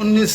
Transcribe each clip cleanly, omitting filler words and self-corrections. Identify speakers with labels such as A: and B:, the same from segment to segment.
A: 19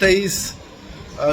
A: 23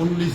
B: 19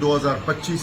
B: 2025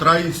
B: 23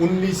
B: 19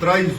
B: 23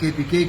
C: KPK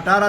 C: 18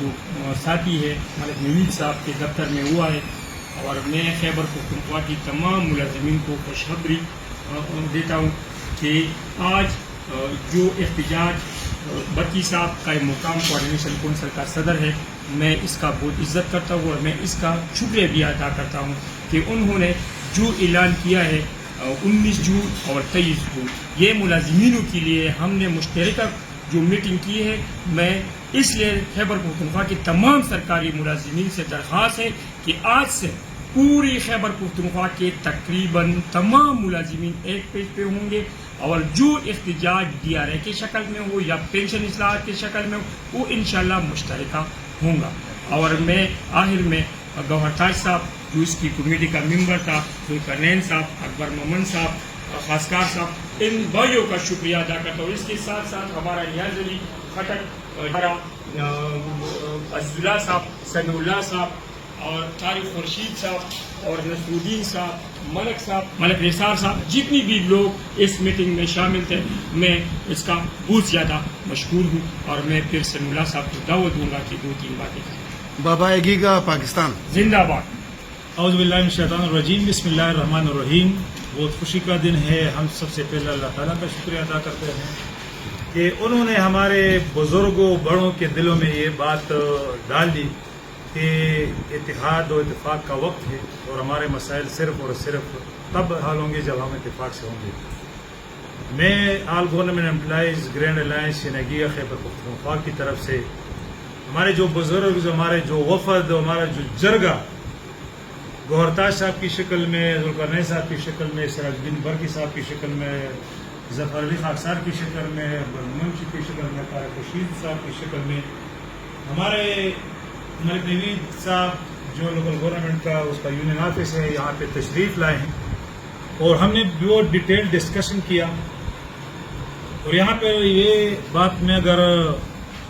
D: جو ساتھی ہے ملک نوید صاحب کے دفتر میں ہوا ہے، اور میں خیبر پختونخوا کی تمام ملازمین کو خوشخبری دیتا ہوں کہ آج جو احتجاج بتی صاحب کا مقام کوآرڈینیشن کونسل کا صدر ہے، میں اس کا بہت عزت کرتا ہوں اور میں اس کا شکریہ بھی ادا کرتا ہوں کہ انہوں نے جو اعلان کیا ہے 19 جون اور 23 جون، یہ ملازمینوں کے لیے ہم نے مشترکہ جو میٹنگ کی ہے، میں اس لیے خیبر پختونخوا کے تمام سرکاری ملازمین سے درخواست ہے کہ آج سے پوری خیبر پختونخوا کے تقریباً تمام ملازمین ایک پیج پہ ہوں گے، اور جو احتجاج ڈی آر اے کی شکل میں ہو یا پینشن اصلاحات کی شکل میں ہو وہ انشاءاللہ مشترکہ ہوں گا۔ اور میں آخر میں گوہر تاج صاحب جو اس کی کمیٹی کا ممبر تھا، ذوالقرنین صاحب، اکبر مومن صاحب، خاصکار صاحب، ان بھائیوں کا شکریہ ادا کرتا ہوں۔ اس کے ساتھ ساتھ ہمارا نیاز علی خٹک، ہمارا عزیزاللہ صاحب، سمیع اللہ صاحب، اور طارق خورشید صاحب، اور نصر الدین صاحب، ملک صاحب، ملک نثار صاحب، جتنی بھی لوگ اس میٹنگ میں شامل تھے، میں اس کا بہت زیادہ مشکور ہوں، اور میں پھر سمیع اللہ صاحب کو دعوت دوں گا کہ 2-3 باتیں کریں۔
A: بابا ایگیگا پاکستان
D: زندہ باد۔
E: اعوذ باللہ من الشیطان الرجیم، بسم اللہ الرحمن الرحیم۔ بہت خوشی کا دن ہے، ہم سب سے پہلے اللہ تعالیٰ کا شکریہ ادا کرتے ہیں کہ انہوں نے ہمارے بزرگوں بڑوں کے دلوں میں یہ بات ڈال دی کہ اتحاد و اتفاق کا وقت ہے، اور ہمارے مسائل صرف اور صرف تب حل ہوں گے جب ہم اتفاق سے ہوں گے۔ میں all government employees grand alliance شنگیہ خیبر پختونخوا کی طرف سے ہمارے جو بزرگ، ہمارے جو وفد، ہمارا جو جرگہ گوہر تاج صاحب کی شکل میں، ذوالقرنین صاحب کی شکل میں، سراج الدین برقی صاحب کی شکل میں، ظفر علی خاکسار کی شکل میں، برمنچ کی شکل میں، طارق خورشید صاحب کی شکل میں، ہمارے ملک نوید صاحب جو لوکل گورنمنٹ کا اس کا یونین آفس ہے یہاں پہ تشریف لائے ہیں، اور ہم نے بہت ڈیٹیل ڈسکشن کیا۔ اور یہاں پہ یہ بات میں اگر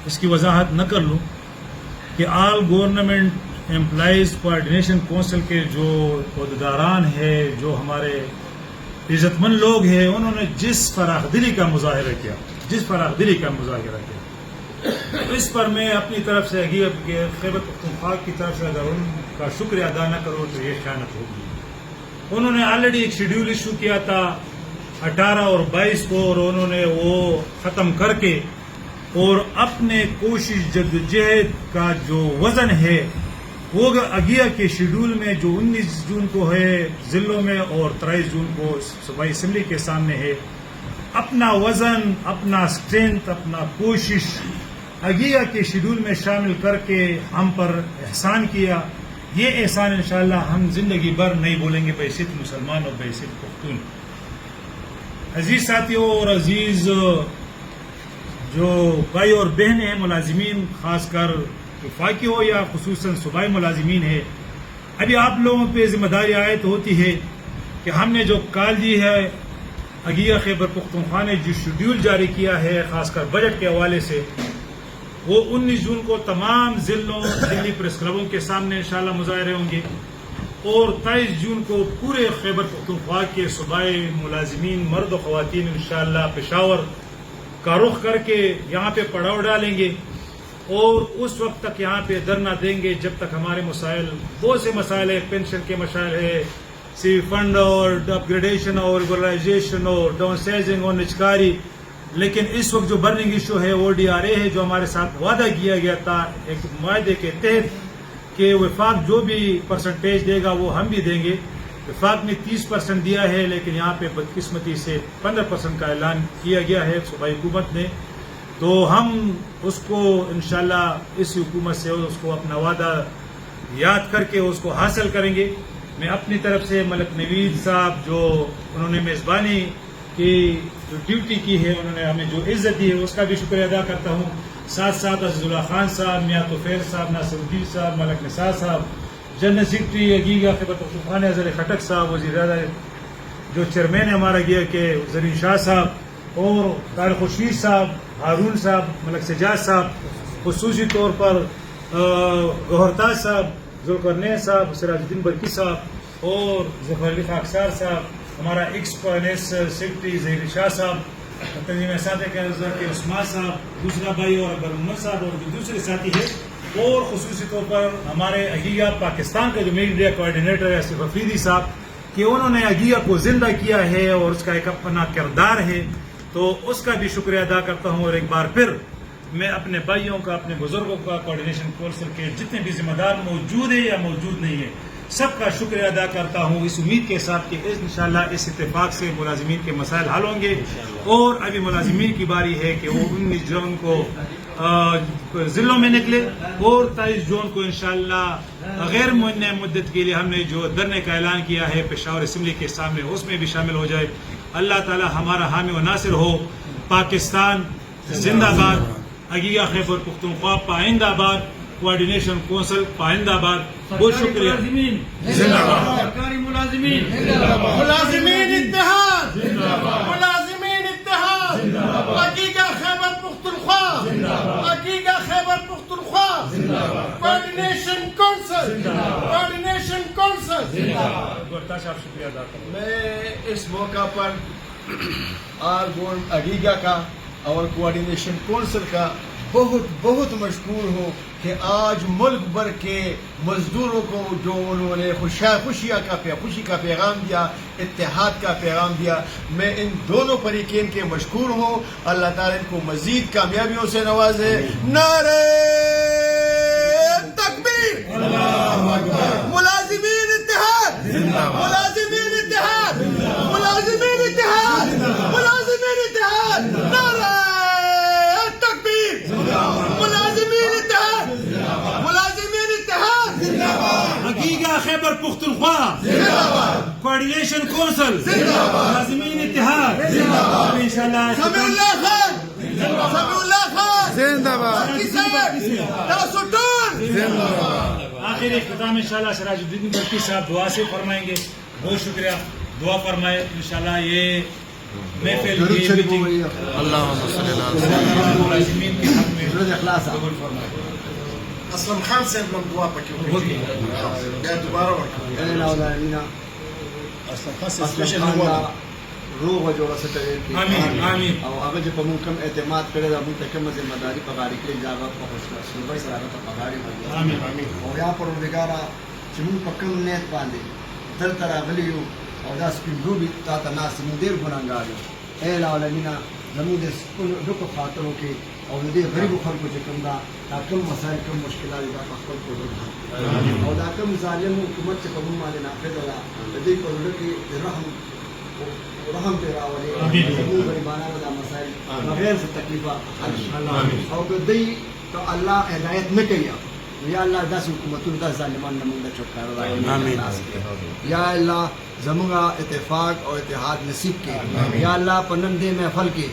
E: اس کی وضاحت نہ کر لوں کہ آل گورنمنٹ امپلائیز کوآرڈینیشن کونسل کے جو عہدیداران ہیں، جو ہمارے عزت مند لوگ ہیں، انہوں نے جس فراخ دلی کا مظاہرہ کیا، اس پر میں اپنی طرف سے خیبر پختونخوا کی طرف سے اگر ان کا شکریہ ادا نہ کروں تو یہ خیانت ہوگی۔ انہوں نے آلریڈی ایک شیڈیول ایشو کیا تھا 18 اور 22 کو، اور انہوں نے وہ ختم کر کے اور اپنے کوشش جدوجہد کا جو وزن ہے وہ اگیا کے شیڈول میں جو 19 جون کو ہے ضلعوں میں اور 23 جون کو صوبائی اسمبلی کے سامنے ہے، اپنا وزن، اپنا اسٹرینتھ، اپنا کوشش اگیا کے شیڈول میں شامل کر کے ہم پر احسان کیا۔ یہ احسان انشاءاللہ ہم زندگی بھر نہیں بولیں گے بحیثیت مسلمان اور بحیثیت پختون۔ عزیز ساتھیوں اور عزیز جو بھائی اور بہنیں ہیں ملازمین، خاص کر وفاقی ہو یا خصوصاً صوبائی ملازمین ہے، ابھی آپ لوگوں پہ ذمہ داری عائد ہوتی ہے کہ ہم نے جو کال دی ہے، اگیا خیبر پختونخوا نے جو شیڈیول جاری کیا ہے خاص کر بجٹ کے حوالے سے، وہ 19 جون کو تمام ضلعوں دلی پریس کلبوں کے سامنے انشاءاللہ مظاہرے ہوں گے، اور 23 جون کو پورے خیبر پختونخوا کے صوبائی ملازمین مرد و خواتین انشاءاللہ پشاور کا رخ کر کے یہاں پہ پڑاؤ ڈالیں گے، اور اس وقت تک یہاں پہ دھرنا دیں گے جب تک ہمارے مسائل، بہت سے مسائل ہیں، پینشن کے مسائل ہے، سی فنڈ اور اپ گریڈیشن اور ریگولرائزیشن اور ڈاؤن سائزنگ اور نچکاری، لیکن اس وقت جو برننگ ایشو ہے وہ ڈی آر اے ہے، جو ہمارے ساتھ وعدہ کیا گیا تھا ایک معاہدے کے تحت کہ وفاق جو بھی پرسنٹیج دے گا وہ ہم بھی دیں گے۔ وفاق نے 30% دیا ہے، لیکن یہاں پہ بدقسمتی سے 15% کا اعلان کیا گیا ہے صوبائی حکومت نے، تو ہم اس کو انشاءاللہ اس حکومت سے اس کو اپنا وعدہ یاد کر کے اس کو حاصل کریں گے۔ میں اپنی طرف سے ملک نوید صاحب جو انہوں نے میزبانی کی جو ڈیوٹی کی ہے، انہوں نے ہمیں جو عزت دی ہے اس کا بھی شکریہ ادا کرتا ہوں۔ ساتھ ساتھ عزیز اللہ خان صاحب، میاں توفیر صاحب، ناصر الدین صاحب، ملک نثار صاحب، جنرل سیکرٹری اگیگا خیبر پختونخوا عزیز علی خٹک صاحب، وزیر اعظم جو چیئرمین ہے ہمارا گیا کہ زرین شاہ صاحب، اور طارق خورشید صاحب، ہارون صاحب، ملک سجاد صاحب، خصوصی طور پر گوہر تاج صاحب، ذوالقرنین صاحب، سراج الدین برقی صاحب، اور ظفر علی خاکسار صاحب، ہمارا ایکس فائنانس سیکرٹری ظہیر شاہ صاحب، تنظیم اساتذہ کے عثمان صاحب، دوسرا بھائی اور اکبر محمد صاحب، اور جو دوسرے ساتھی ہیں اور خصوصی طور پر ہمارے اگیا پاکستان کا جو میڈیا کوآرڈینیٹر ہے آصف افریدی صاحب کہ انہوں نے اگیا کو زندہ کیا ہے اور اس کا ایک اپنا کردار ہے، تو اس کا بھی شکریہ ادا کرتا ہوں. اور ایک بار پھر میں اپنے بھائیوں کا، اپنے بزرگوں کا، کوآرڈینیشن کونسل کے جتنے بھی ذمہ دار موجود ہیں یا موجود نہیں ہیں، سب کا شکریہ ادا کرتا ہوں، اس امید کے ساتھ کہ انشاءاللہ اس اتفاق سے ملازمین کے مسائل حل ہوں گے. اور ابھی ملازمین کی باری ہے کہ وہ 19 جون کو ضلعوں میں نکلے اور 23 جون کو انشاءاللہ غیر معینہ مدت کے لیے ہم نے جو دھرنے کا اعلان کیا ہے پشاور اسمبلی کے سامنے، اس میں بھی شامل ہو جائے. اللہ تعالی ہمارا حامی و ناصر ہو. پاکستان زندہ باد. اگیا خیبر پختونخوا پائندہ آباد. کوآرڈینیشن کونسل پائندہ آباد. بہت شکریہ.
D: سرکاری ملازمین
F: ملازمین اتحاد ملازمین اتحاد حقیقہ خیبر پختونخوا حقیقہ Khyber Pakhtunkhwa coordination council coordination council.
E: گفتہ صاحب شکریہ ادا کروں.
C: میں اس موقع پر اگیگا کا اور کوآرڈینیشن کونسل کا بہت بہت مشکور ہوں کہ آج ملک بھر کے مزدوروں کو جو انہوں نے خوشی کا پیغام دیا، اتحاد کا پیغام دیا. میں ان دونوں فریقین کے مشکور ہوں. اللہ تعالیٰ ان کو مزید کامیابیوں سے نوازے. نعرہ تکبیر. ملازمین اتحاد ملازمین اتحاد ملازمین اتحاد ملازمین اتحاد. نعرہ تکبیر. ملازمین اتحاد ملازمین اتحاد.
E: حقیقہ خیبر پختونخوا کوآرڈینیشن کونسل ملازمین اتحاد. انشاءاللہ
F: سمیع اللہ خان سمیع اللہ خان زندہ باد.
E: آخر اختتام انشاءاللہ سراج الدین بلٹی صاحب دعا سے فرمائیں گے. بہت شکریہ. دعا فرمائے انشاءاللہ یہ محفل کی میٹنگ ملازمین کے حق میں قبول فرمائے.
F: اسلم خان صاحب نے دعا پکی یا دوبارہ
C: اسلم خان کا روح و جوڑا سے
E: آمین آمین.
C: اور اگر جب ہم کم اعتماد کرے تو منتقم ذمہ داری پگاری کے اجازت کو صوبائی سرحد پگاری
E: آمین آمین.
C: اور یہاں پر نگارا چمون پکم نیت باندھے دل ترا غلیو اور دا سپندو بھی تا ناس مدیر گناہگار اے العالمین زمود دک خاطروں کے اور دے غریب خلق کو کم دا کم مسائل کم مشکلات دا خپل کو دے اور دا کم ظالم حکومت سے قبول مالے نافذ اللہ دے کو لکی رحم پہ راولے غریبانہ دا مسائل بغیر سے تکلیفہ اور دے تو اللہ ہدایت نہ کیا. یا اللہ دس حکومتوں دا ظالمان نمونہ چھٹکارا. یا اللہ زمونگا اتفاق اور اتحاد نصیب کے. یا اللہ پنن دے محفل کے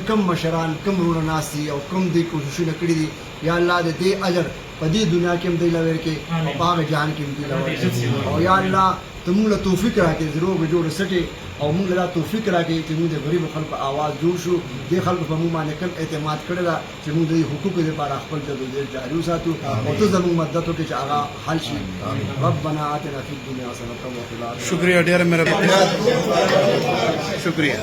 C: کم مشران کم رون ناسی اور کم دی کوششیں نکڑی دی. یا اللہ دے اجر پدی دنیا کے مدی لویر کے اور پاک جہان کے مدی لویر. اور یا اللہ تم لا توفیق را کے ضرور جوڑ سکے اور مونږ لا توفیق را کے چې موږ د غریب خلکو آواز جوړ شو. دې خلکو په موږ باندې کم اعتماد کړی دا چې موږ د حقوقو لپاره خپل جدوجہد جاری وساتو او ته زموږ مدد وکړې چې هغه حل شي. ربنا آتنا فی الدنیا حسنة وفی الآخرة.
A: شکریہ ڈیر میرے شکریہ.